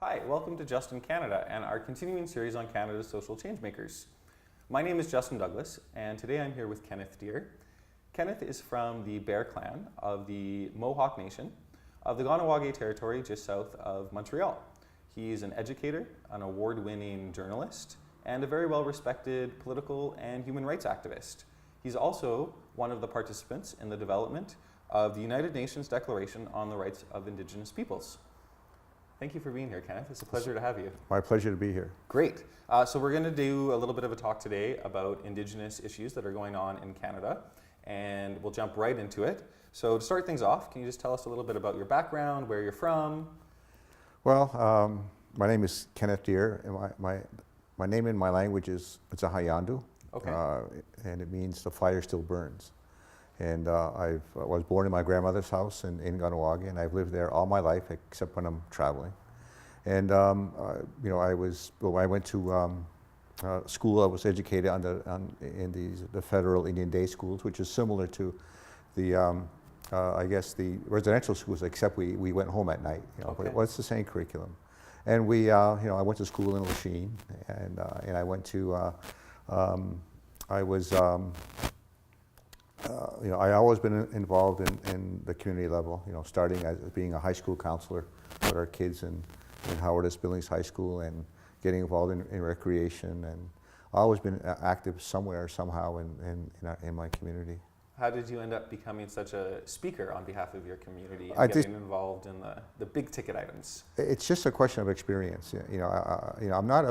Hi, welcome to Just in Canada and our continuing series on Canada's social changemakers. My name is Justin Douglas, and today I'm here with Kenneth Deer. Kenneth is from the Bear Clan of the Mohawk Nation of the Kahnawake Territory just south of Montreal. He's an educator, an award-winning journalist, and a very well-respected political and human rights activist. He's also one of the participants in the development of the United Nations Declaration on the Rights of Indigenous Peoples. Thank you for being here, Kenneth. It's a pleasure to have you. My pleasure to be here. Great. So we're going to do a little bit of a talk today about Indigenous issues that are going on in Canada, and we'll jump right into it. So to start things off, can you just tell us a little bit about your background, where you're from? Well, my name is Kenneth Deer, and my name in my language is Hayandu, Okay. and it means the fire still burns. And I was born in my grandmother's house in Kahnawake, and I've lived there all my life except when I'm traveling. And I went to school. I was educated in the federal Indian day schools, which is similar to the the residential schools, except we went home at night. Okay. But it was the same curriculum. And I went to school in Lachine, and I went to I always been involved in the community level, starting as being a high school counselor with our kids in Howard S. Billings High School and getting involved in recreation, and always been active somewhere, somehow in my community. How did you end up becoming such a speaker on behalf of your community and I getting involved in the big ticket items? It's just a question of experience. I'm not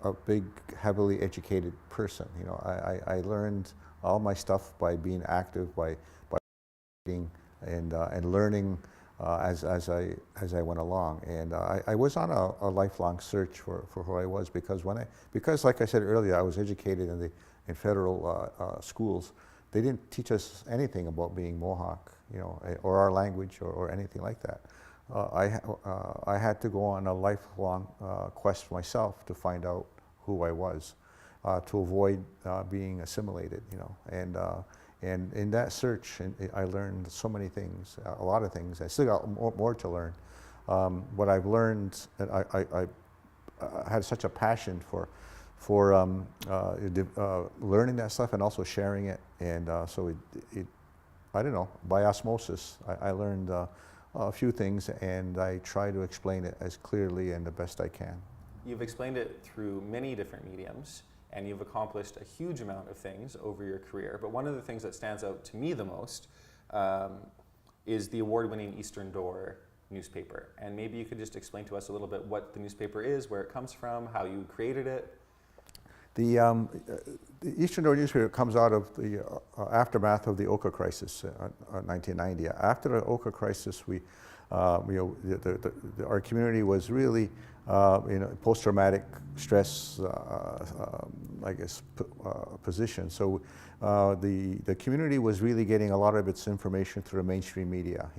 a big, heavily educated person. I learned all my stuff by being active, by reading and learning as I went along. And I was on a lifelong search for who I was, because like I said earlier, I was educated in federal schools. They didn't teach us anything about being Mohawk, or our language or anything like that. I had to go on a lifelong quest myself to find out who I was. To avoid being assimilated, and in that search, I learned so many things, a lot of things. I still got more to learn. What I've learned, that I had such a passion for learning that stuff and also sharing it, and so I don't know, by osmosis, I learned a few things, and I try to explain it as clearly and the best I can. You've explained it through many different mediums, and you've accomplished a huge amount of things over your career. But one of the things that stands out to me the most is the award-winning Eastern Door newspaper. And maybe you could just explain to us a little bit what the newspaper is, where it comes from, how you created it. The Eastern Door newspaper comes out of the aftermath of the Oka crisis, 1990. After the Oka crisis, our community was really post-traumatic stress, position. So the community was really getting a lot of its information through the mainstream media,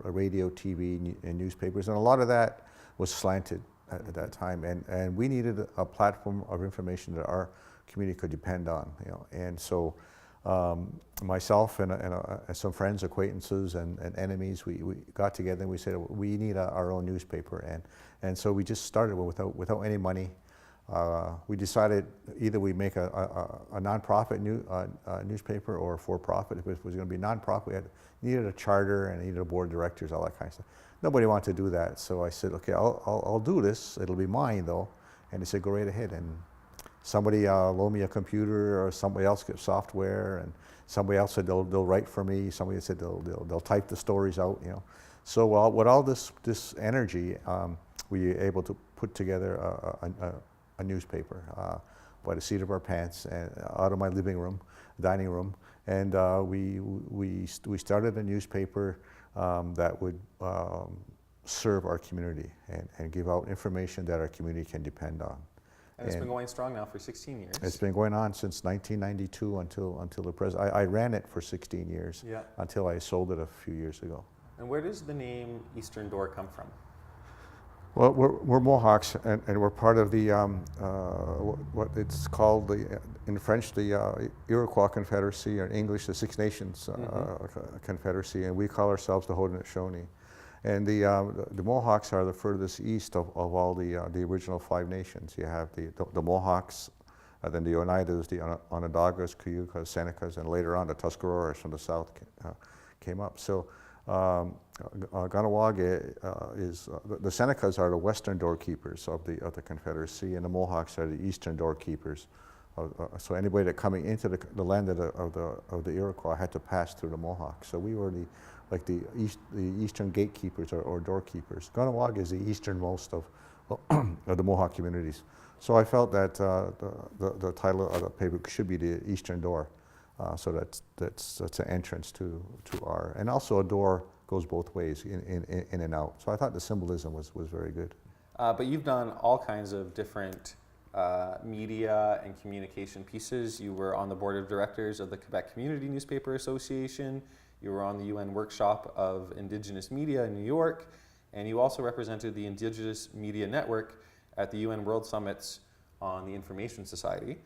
radio, TV, and newspapers, and a lot of that was slanted at that time. And we needed a platform of information that our community could depend on, And so myself and some friends, acquaintances, and enemies, we got together and we said, we need our own newspaper. And so we just started without any money. We decided either we make a nonprofit newspaper or for-profit. If it was going to be nonprofit, we needed a charter and needed a board of directors, all that kind of stuff. Nobody wanted to do that, so I said, okay, I'll do this. It'll be mine though. And they said, go right ahead. And somebody loaned me a computer, or somebody else get software, and somebody else said they'll write for me. Somebody said they'll type the stories out, So with all this energy, we were able to put together a newspaper by the seat of our pants and out of my living room, dining room, and we started a newspaper that would serve our community and give out information that our community can depend on. And it's been going strong now for 16 years. It's been going on since 1992 until the present. I ran it for 16 years, until I sold it a few years ago. And where does the name Eastern Door come from? Well, we're Mohawks, and we're part of the what it's called in French the Iroquois Confederacy, or in English the Six Nations Confederacy, and we call ourselves the Haudenosaunee. And the Mohawks are the furthest east of all the original 5 nations. You have the Mohawks, then the Oneidas, the Onondagas, Cayugas, Senecas, and later on the Tuscaroras from the south came up. So Kahnawake is, the Senecas are the western doorkeepers of the Confederacy, and the Mohawks are the eastern doorkeepers. So anybody that coming into the land of the Iroquois had to pass through the Mohawks. So we were the eastern gatekeepers or doorkeepers. Kahnawake is the easternmost of the Mohawk communities. So I felt that the title of the paper should be the Eastern Door. So that's an entrance to our, and also a door goes both ways, in and out. So I thought the symbolism was very good. But you've done all kinds of different media and communication pieces. You were on the board of directors of the Quebec Community Newspaper Association. You were on the UN workshop of Indigenous Media in New York, and you also represented the Indigenous Media Network at the UN World Summits on the Information Society.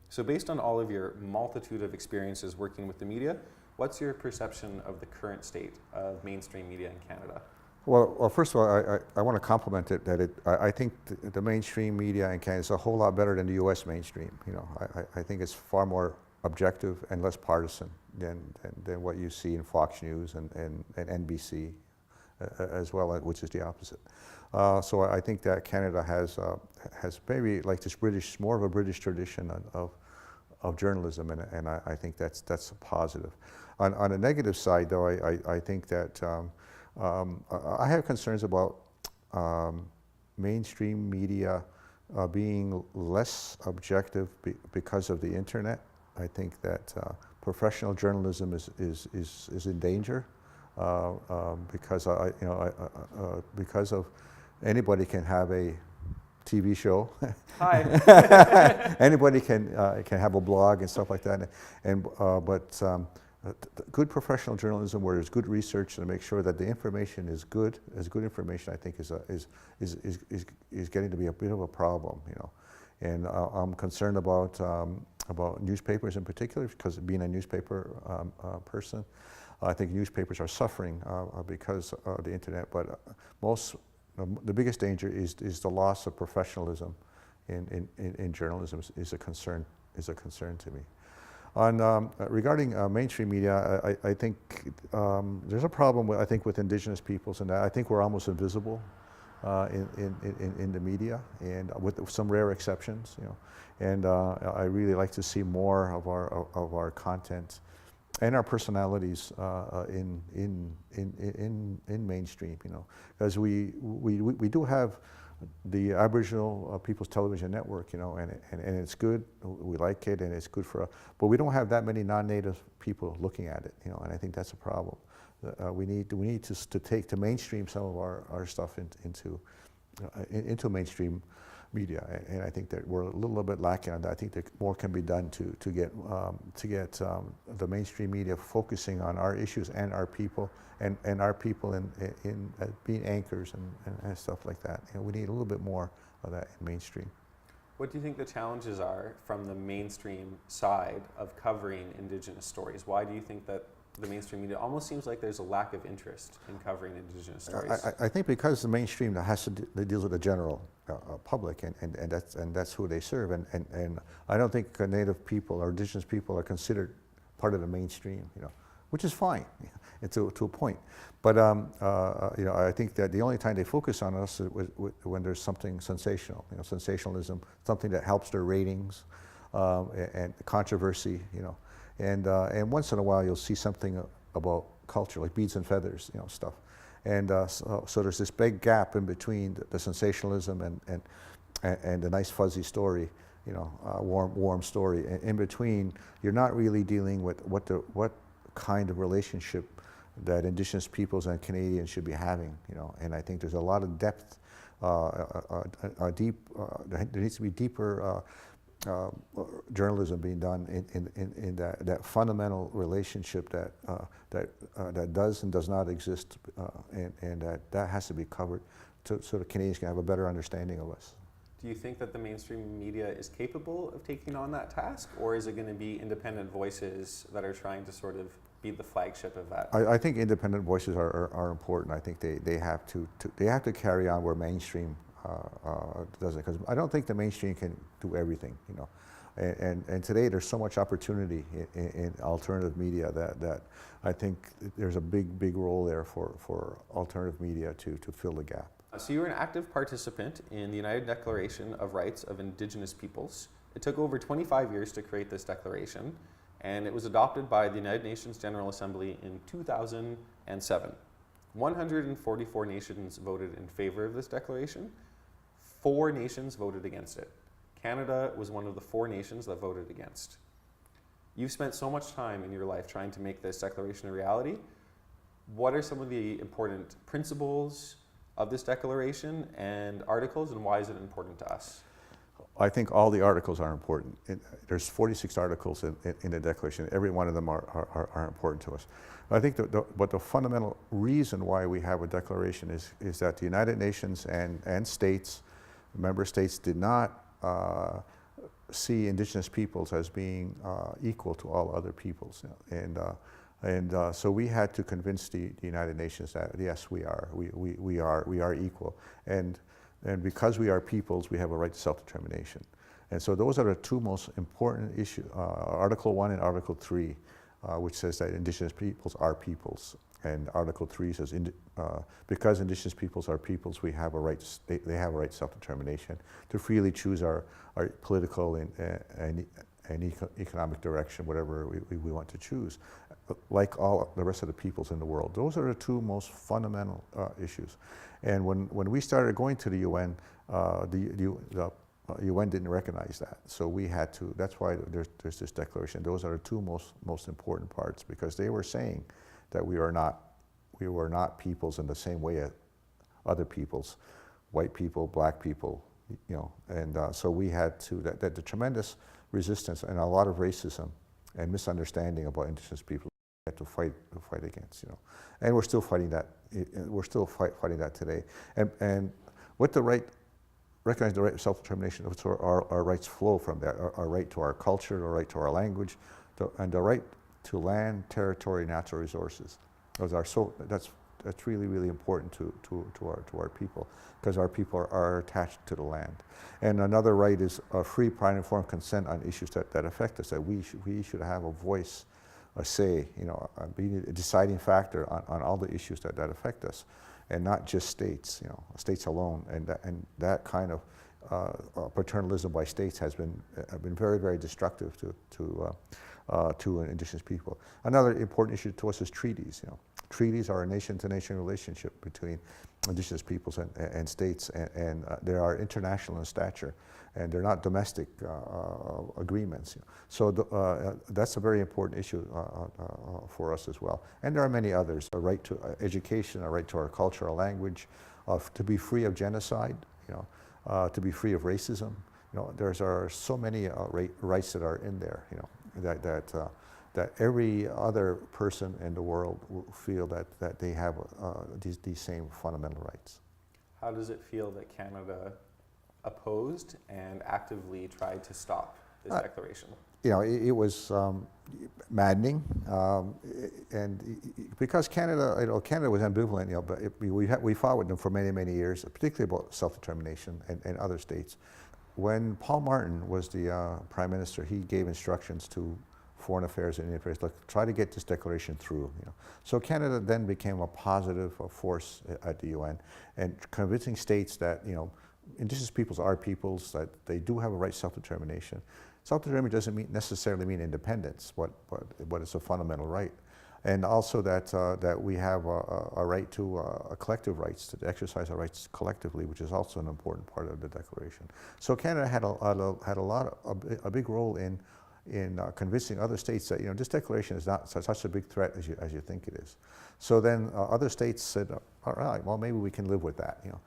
So based on all of your multitude of experiences working with the media, what's your perception of the current state of mainstream media in Canada? Well, first of all, I want to compliment it that I think the mainstream media in Canada is a whole lot better than the U.S. mainstream. You know, I think it's far more objective and less partisan than what you see in Fox News and NBC as well, which is the opposite. So I think that Canada has maybe like this more of a British tradition of journalism, and I think that's a positive. On a negative side, though, I think that I have concerns about mainstream media being less objective because of the internet. I think that professional journalism is in danger because because of anybody can have a TV show. Hi. Anybody can have a blog and stuff like that, but good professional journalism where there's good research to make sure that the information is good information, I think is getting to be a bit of a problem, you know. And I'm concerned about newspapers in particular, because being a newspaper person, I think newspapers are suffering because of the internet. But the biggest danger is the loss of professionalism in journalism is a concern to me. Regarding mainstream media, I think there's a problem with Indigenous peoples, and I think we're almost invisible in the media, and with some rare exceptions, you know. And I really like to see more of our content and our personalities in mainstream, you know, because we do have the Aboriginal People's Television Network, you know, and it's good. We like it, and it's good but we don't have that many non-native people looking at it, you know, and I think that's a problem. We need to mainstream some of our stuff into mainstream media, and I think that we're a little bit lacking on that. I think that more can be done to get the mainstream media focusing on our issues and our people, and our people in being anchors and stuff like that. You know, we need a little bit more of that in mainstream. What do you think the challenges are from the mainstream side of covering Indigenous stories? Why do you think that the mainstream media almost seems like there's a lack of interest in covering Indigenous stories? I think because the mainstream deals with the general public, and that's who they serve, and I don't think Native people or Indigenous people are considered part of the mainstream, you know, which is fine, to a point. But you know, I think that the only time they focus on us is when there's something sensational, you know, sensationalism, something that helps their ratings, and controversy, you know. And once in a while you'll see something about culture, like beads and feathers, you know, stuff. And so there's this big gap in between the sensationalism and the nice fuzzy story, you know, warm story. And in between, you're not really dealing with what kind of relationship that Indigenous peoples and Canadians should be having, you know. And I think there's a lot of depth, there needs to be deeper journalism being done in that fundamental relationship that does and does not exist, and that has to be covered so that Canadians can have a better understanding of us. Do you think that the mainstream media is capable of taking on that task, or is it going to be independent voices that are trying to sort of be the flagship of that? I think independent voices are important. I think they have to carry on where mainstream does it, because I don't think the mainstream can do everything, you know. And today there's so much opportunity in alternative media that I think there's a big role there for alternative media to fill the gap. So you were an active participant in the United Declaration of Rights of Indigenous Peoples. It took over 25 years to create this declaration, and it was adopted by the United Nations General Assembly in 2007. 144 nations voted in favor of this declaration. 4 nations voted against it. Canada was one of the 4 nations that voted against. You've spent so much time in your life trying to make this declaration a reality. What are some of the important principles of this declaration and articles, and why is it important to us? I think all the articles are important. There's 46 articles in the declaration. Every one of them are important to us. I think but the fundamental reason why we have a declaration is that the United Nations and states, member states, did not see Indigenous peoples as being equal to all other peoples, you know? And so we had to convince the United Nations that yes, we are equal, and because we are peoples, we have a right to self-determination. And so those are the 2 most important issues: Article 1 and Article 3, which says that Indigenous peoples are peoples, and Article 3 says because Indigenous peoples are peoples, we have a right. They have a right to self-determination to freely choose our political and economic direction, whatever we want to choose, like all the rest of the peoples in the world. Those are the 2 most fundamental issues. And when we started going to the UN, the UN didn't recognize that. So we had to, that's why there's this declaration. Those are the 2 most important parts, because they were saying that we were not peoples in the same way as other peoples, white people, black people, you know. And so we had to, that the tremendous resistance and a lot of racism and misunderstanding about Indigenous people we had to fight against, you know. And we're still fighting that. We're still fighting that today. And with the right, recognize the right of self-determination, our rights flow from that. Our right to our culture, our right to our language, and the right to land, territory, natural resources. Those are that's really important to our people, because our people are attached to the land. And another right is a free, prior, and informed consent on issues that affect us. That we should have a voice, a say, you know, being a deciding factor on all the issues that affect us, and not just states, you know, states alone. And that kind of paternalism by states has been very destructive to Indigenous people. Another important issue to us is treaties. You know, treaties are a nation-to-nation relationship between Indigenous peoples and states, and they are international in stature, and they're not domestic agreements. You know. So that's a very important issue for us as well. And there are many others: a right to education, a right to our culture, our language, to be free of genocide, you know, to be free of racism. You know, there are so many rights that are in there. You know, that every other person in the world will feel that they have these same fundamental rights. How does it feel that Canada opposed and actively tried to stop this declaration? You know, it was maddening, and because Canada, you know, Canada was ambivalent. You know, but we fought with them for many years, particularly about self-determination and other states. When Paul Martin was the Prime Minister, he gave instructions to Foreign Affairs and Indian Affairs, look, try to get this declaration through. You know. So Canada then became a positive force at the UN, and convincing states that, you know, Indigenous peoples are peoples, that they do have a right to self-determination. Self-determination doesn't necessarily mean independence, but it's a fundamental right. And also that we have a right to collective rights, to exercise our rights collectively, which is also an important part of the declaration. So Canada had a big role in convincing other states that, you know, this declaration is not such a big threat as you think it is. So then other states said, all right, well, maybe we can live with that, you know.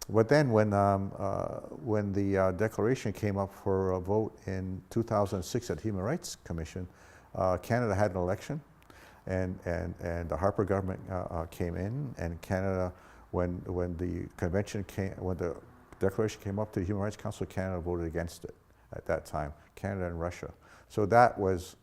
But then when the declaration came up for a vote in 2006 at the Human Rights Commission, Canada had an election, and the Harper government came in, and Canada, when the declaration came up to the Human Rights Council, Canada voted against it at that time, Canada and Russia. So that was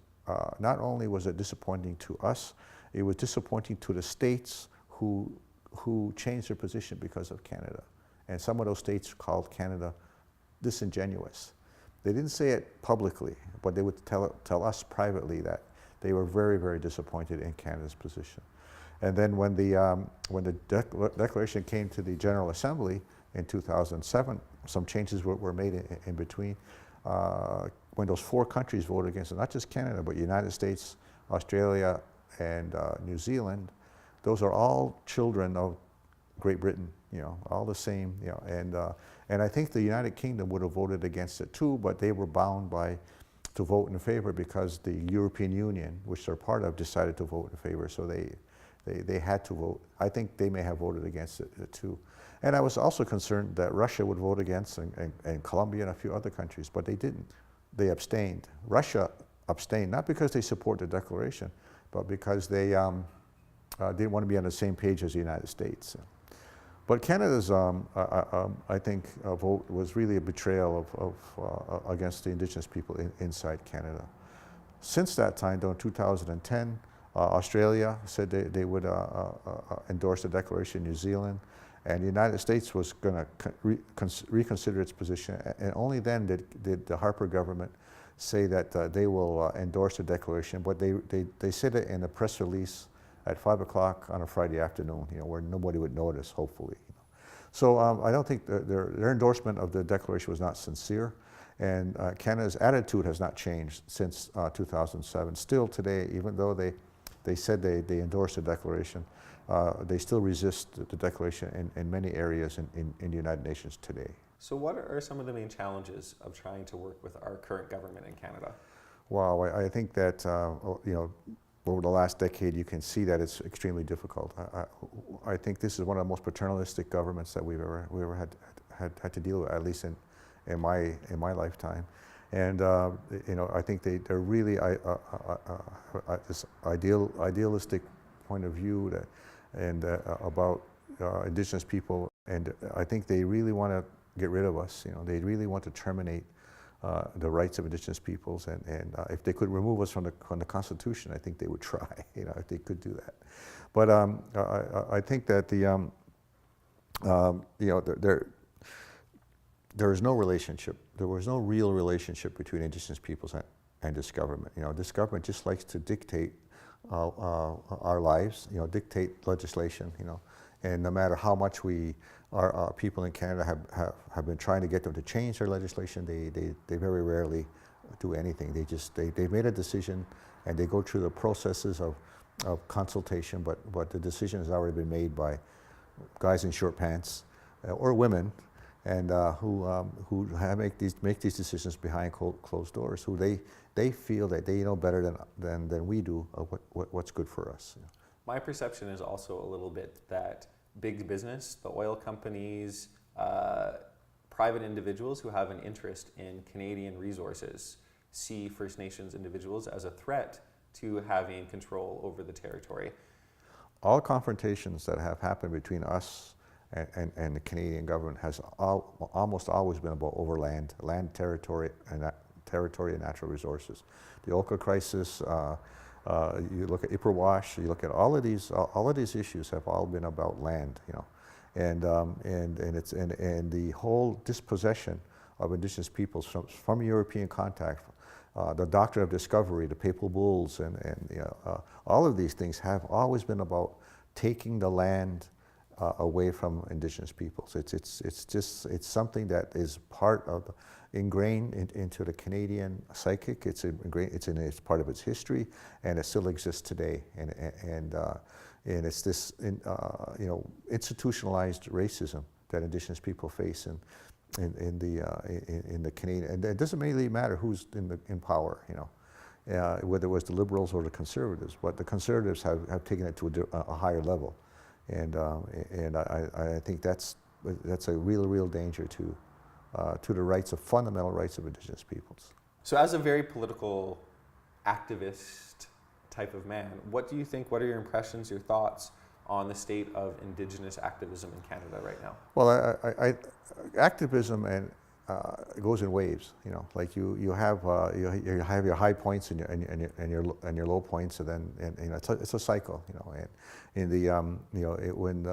not only was it disappointing to us, it was disappointing to the states who changed their position because of Canada. And some of those states called Canada disingenuous. They didn't say it publicly, but they would tell us privately that they were very, very disappointed in Canada's position. And then when the declaration came to the General Assembly in 2007, some changes were made in between. When those 4 countries voted against it, not just Canada, but United States, Australia, and New Zealand, those are all children of Great Britain, all the same, and I think the United Kingdom would have voted against it too, but they were bound to vote in favor because the European Union, which they're part of, decided to vote in favor, so they had to vote. I think they may have voted against it too. And I was also concerned that Russia would vote against, and Colombia and a few other countries, but they didn't. They abstained. Russia abstained, not because they support the declaration, but because they didn't want to be on the same page as the United States. But Canada's, I think, vote was really a betrayal of against the Indigenous people inside Canada. Since that time, though, in 2010, Australia said they would endorse the declaration. New Zealand, and the United States was going to reconsider its position, and only then did the Harper government say that they will endorse the declaration. But they said it in a press release at 5 o'clock on a Friday afternoon, where nobody would notice, hopefully. So I don't think their endorsement of the declaration was not sincere, and Canada's attitude has not changed since 2007. Still today, even though they said they endorsed the declaration, they still resist the declaration in many areas in the United Nations today. So what are some of the main challenges of trying to work with our current government in Canada? Well, I think that, over the last decade, you can see that it's extremely difficult. I think this is one of the most paternalistic governments that we've ever had to deal with, at least in my lifetime. And I think they're really this idealistic point of view about Indigenous people, and I think they really want to get rid of us. They really want to terminate the rights of Indigenous peoples, and if they could remove us from the Constitution, I think they would try, if they could do that. But I think that there is no relationship. There was no real relationship between Indigenous peoples and this government. This government just likes to dictate our lives, dictate legislation, and no matter how much our people in Canada have been trying to get them to change their legislation, they very rarely do anything. They made a decision, and they go through the processes of consultation, but the decision has already been made by guys in short pants or women, and who make these decisions behind closed doors. Who they feel that they know better than we do of what's good for us. My perception is also a little bit that big business, the oil companies, private individuals who have an interest in Canadian resources see First Nations individuals as a threat to having control over the territory. All confrontations that have happened between us and the Canadian government has almost always been about land territory and natural resources. The Oka crisis, you look at Ipperwash, you look at all of these issues have all been about land, and the whole dispossession of Indigenous peoples from European contact, the doctrine of discovery, the papal bulls, and all of these things have always been about taking the land away from Indigenous peoples. It's something that is ingrained into the Canadian psychic. It's part of its history, and it still exists today. And it's this institutionalized racism that Indigenous people face in the Canadian. And it doesn't really matter who's in power, whether it was the Liberals or the Conservatives. But the Conservatives have taken it to a higher level. And I think that's a real danger to the fundamental rights of Indigenous peoples. So as a very political activist type of man, what do you think, what are your impressions, your thoughts on the state of Indigenous activism in Canada right now? Well, activism it goes in waves, you know. Like you have your high points and your low points, and then you know it's a cycle, you know. And in the you know when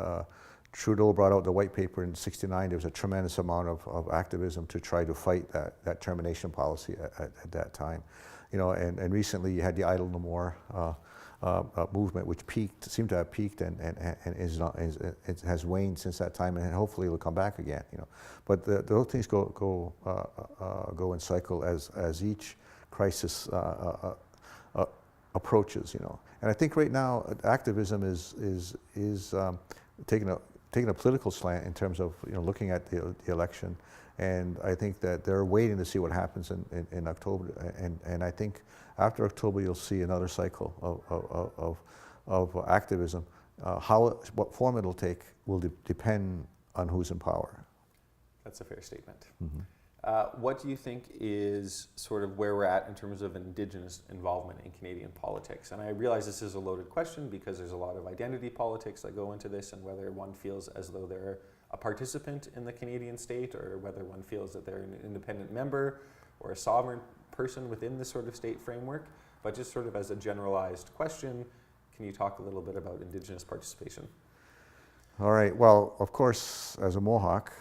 Trudeau brought out the white paper in '69, there was a tremendous amount of activism to try to fight that termination policy at that time, you know. And recently you had the Idle No More movement, which seemed to have peaked and it has waned since that time, and hopefully it'll come back again, you know. But those things go in cycle as each crisis approaches, you know. And I think right now activism is taking a political slant in terms of, you know, looking at the election, and I think that they're waiting to see what happens in October, and I think after October you'll see another cycle of activism. What form it'll take will depend on who's in power. That's a fair statement. What do you think is sort of where we're at in terms of Indigenous involvement in Canadian politics? And I realize this is a loaded question because there's a lot of identity politics that go into this, and whether one feels as though they're a participant in the Canadian state, or whether one feels that they're an independent member or a sovereign person within this sort of state framework. But just sort of as a generalized question, can you talk a little bit about Indigenous participation? All right. Well, of course, as a Mohawk,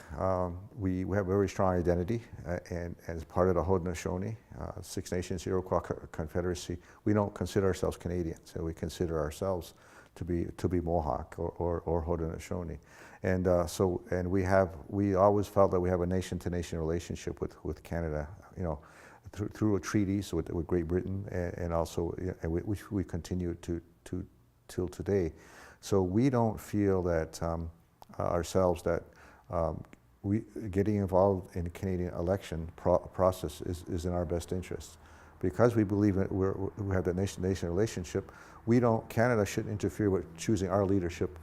we have a very strong identity, and as part of the Haudenosaunee, Six Nations Iroquois Confederacy, we don't consider ourselves Canadian, so we consider ourselves to be Mohawk or Haudenosaunee, and we always felt that we have a nation-to-nation relationship with Canada, you know, through treaties with Great Britain, and also which we continue to till today. So we don't feel that ourselves that we getting involved in the Canadian election process is in our best interest, because we believe we have that nation-to-nation relationship. Canada shouldn't interfere with choosing our leadership.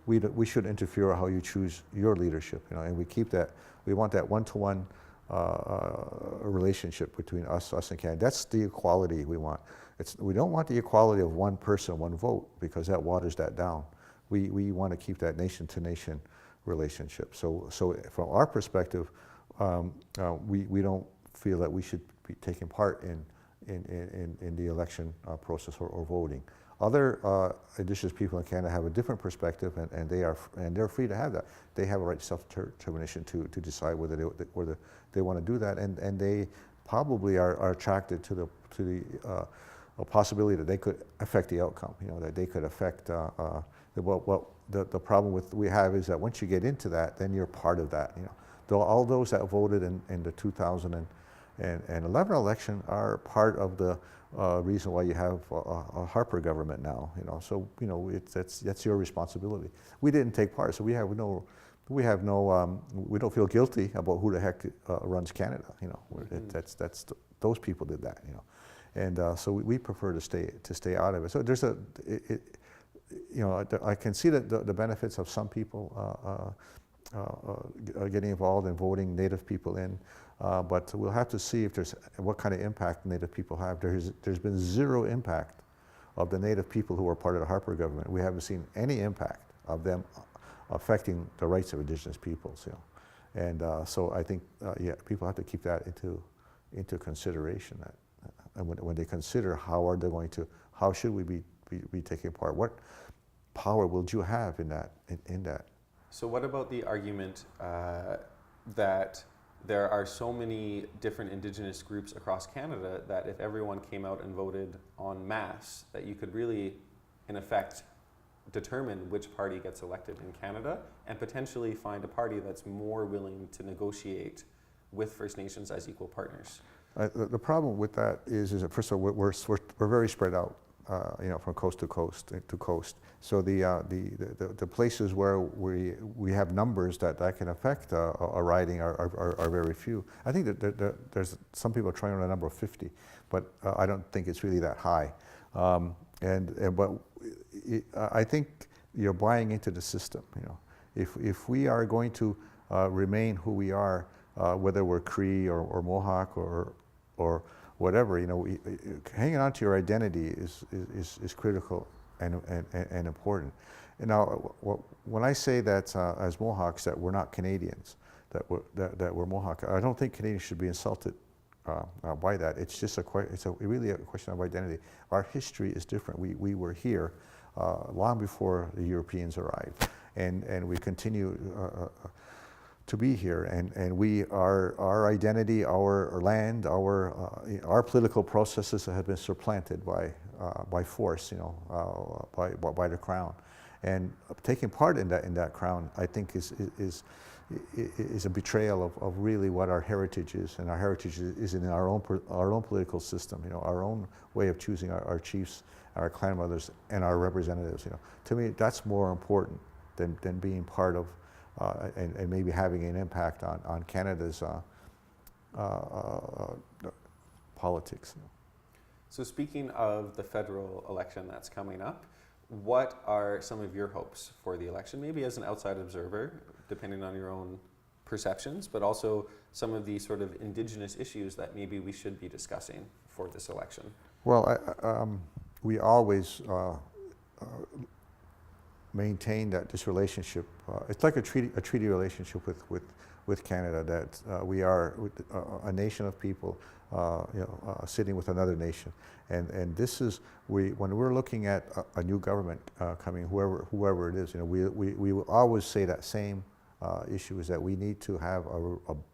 We should interfere with how you choose your leadership, you know. And we keep that. We want that one-to-one relationship between us and Canada. That's the equality we want. We don't want the equality of one person, one vote, because that waters that down. We want to keep that nation-to-nation relationship. So from our perspective, we don't feel that we should be taking part in the election process or voting. Other Indigenous people in Canada have a different perspective, and they're free to have that. They have a right to self-determination to decide whether they want to do that, and they probably are attracted to the a possibility that they could affect the outcome. You know, that they could affect the problem we have is that once you get into that, then you're part of that. You know, all those that voted in the 2011 election are part of the reason why you have a Harper government now. You know, so you know that's your responsibility. We didn't take part, so we don't feel guilty about who the heck runs Canada. You know, those people did that. You know. And so we prefer to stay out of it. So there's you know, I can see that the benefits of some people getting involved in voting Native people in, but we'll have to see if what kind of impact Native people have. There's been zero impact of the Native people who are part of the Harper government. We haven't seen any impact of them affecting the rights of Indigenous peoples. You know, and so I think people have to keep that into consideration. And when they consider how should we be taking part? What power will you have in that? So what about the argument that there are so many different Indigenous groups across Canada that if everyone came out and voted en masse, that you could really, in effect, determine which party gets elected in Canada, and potentially find a party that's more willing to negotiate with First Nations as equal partners? The problem with that is that first of all we're very spread out, you know, from coast to coast to coast. So the places where we have numbers that can affect a riding are very few. I think that there's some people trying on a number of 50, but I don't think it's really that high. But I think you're buying into the system. You know, if we are going to remain who we are, whether we're Cree or Mohawk or whatever, you know, hanging on to your identity is critical and important. And now, when I say that as Mohawks that we're not Canadians, that we're Mohawk. I don't think Canadians should be insulted by that. It's just really a question of identity. Our history is different. We were here long before the Europeans arrived, and we continue to be here. And our identity, our land, our political processes have been supplanted by force, by the crown. And taking part in that crown, I think, is a betrayal of really what our heritage is, and our heritage is in our own political system. Our own way of choosing our chiefs, our clan mothers, and our representatives. To me, that's more important than being part of and maybe having an impact on Canada's politics. So speaking of the federal election that's coming up, what are some of your hopes for the election? Maybe as an outside observer, depending on your own perceptions, but also some of the sort of Indigenous issues that maybe we should be discussing for this election. Well, we always maintain that this relationship, it's like a treaty relationship with Canada, that we are a nation of people sitting with another nation. And this is, when we're looking at a new government coming, whoever it is, we will always say that same issue, is that we need to have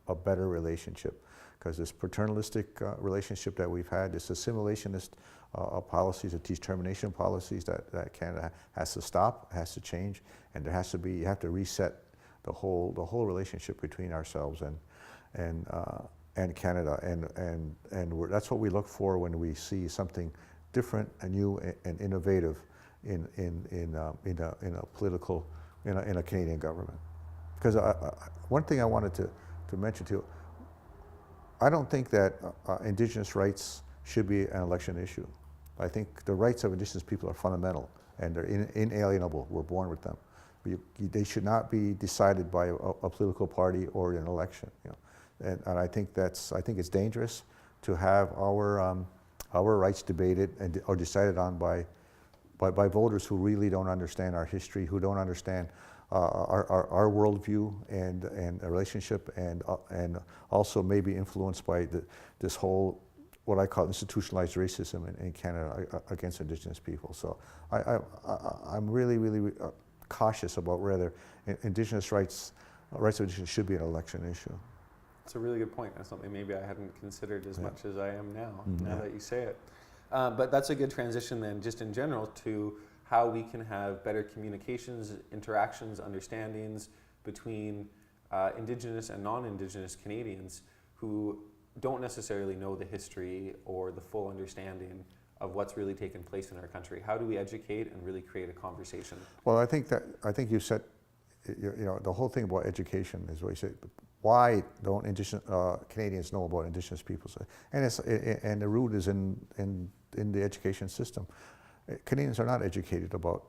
a better relationship, because this paternalistic relationship that we've had, this assimilationist policies, the determination policies that Canada has to stop, has to change, and there has to be, you have to reset the whole relationship between ourselves and Canada, and that's what we look for when we see something different and new and innovative in a political, in a Canadian government. Because one thing I wanted to mention too, I don't think that Indigenous rights should be an election issue. I think the rights of Indigenous people are fundamental and they're inalienable. We're born with them. They should not be decided by a political party or an election. And I think it's dangerous to have our rights debated or decided on by voters who really don't understand our history, who don't understand our worldview and a relationship, and also maybe influenced by this whole, what I call institutionalized racism in Canada against Indigenous people. So I'm really cautious about whether Indigenous rights of Indigenous should be an election issue. That's a really good point. That's something maybe I hadn't considered as much as I am now, now that you say it. But that's a good transition then, just in general, to how we can have better communications, interactions, understandings between Indigenous and non-Indigenous Canadians who don't necessarily know the history or the full understanding of what's really taken place in our country. How do we educate and really create a conversation? Well, I think you said, the whole thing about education is what you said. Why don't Indigenous Canadians know about Indigenous peoples? And the root is in the education system. Canadians are not educated about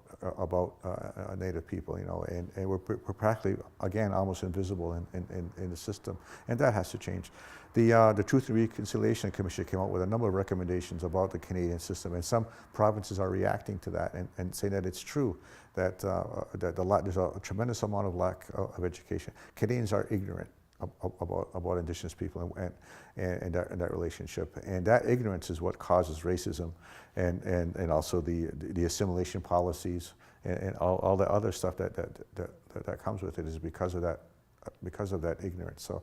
Native people, and we're practically, again, almost invisible in the system, and that has to change. The Truth and Reconciliation Commission came out with a number of recommendations about the Canadian system, and some provinces are reacting to that and saying that it's true that there's a tremendous amount of lack of education. Canadians are ignorant about Indigenous people and that relationship, and that ignorance is what causes racism and also the assimilation policies and all the other stuff that comes with it is because of that ignorance. So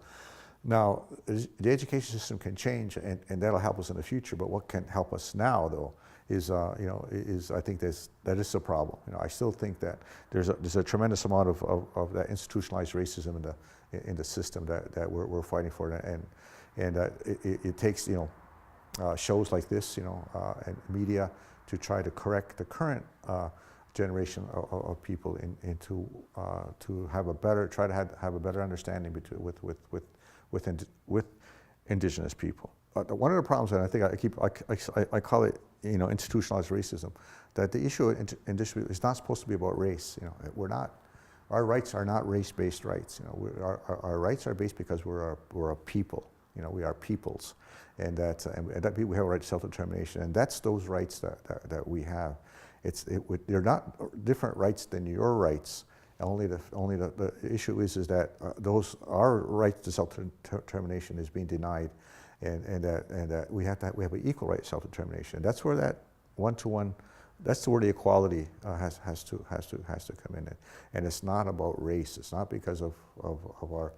now the education system can change and that'll help us in the future, but what can help us now though is I think that is a problem. I still think that there's a tremendous amount of that institutionalized racism in the system that we're fighting for, and it takes shows like this and media to try to correct the current generation of people into to have a better understanding with Indigenous people. One of the problems, and I think I call it institutionalized racism, that the issue of Indigenous is not supposed to be about race. Our rights are not race-based rights. Our rights are based because we're a people. We are peoples, and that we have a right to self-determination, and that's those rights that we have. They're not different rights than your rights The issue is that our right to self-determination is being denied, and that we have an equal right to self-determination. That's where that one-to-one, that's where the equality has to come in, and it's not about race. It's not because of our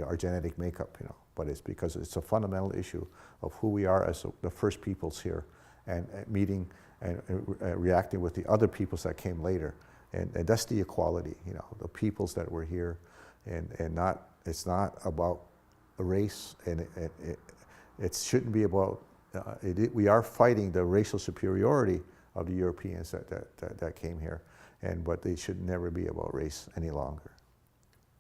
our genetic makeup, but it's because it's a fundamental issue of who we are as the first peoples here, and meeting and reacting with the other peoples that came later, and that's the equality, the peoples that were here, and it's not about a race, and it shouldn't be about. We are fighting the racial superiority of the Europeans that came here, but they should never be about race any longer.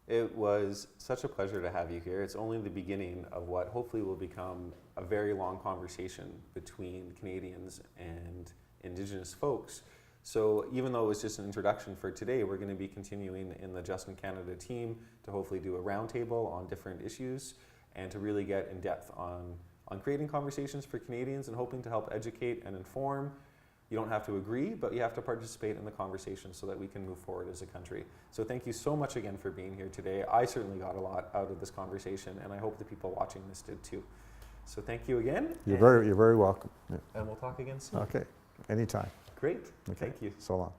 It was such a pleasure to have you here. It's only the beginning of what hopefully will become a very long conversation between Canadians and Indigenous folks. So even though it was just an introduction for today, we're going to be continuing in the Just in Canada team to hopefully do a roundtable on different issues and to really get in depth on creating conversations for Canadians and hoping to help educate and inform. You don't have to agree, but you have to participate in the conversation so that we can move forward as a country. So thank you so much again for being here today. I certainly got a lot out of this conversation, and I hope the people watching this did too. So thank you again. You're very welcome. Yeah. And we'll talk again soon. Okay, anytime. Great. Okay. Thank you. So long.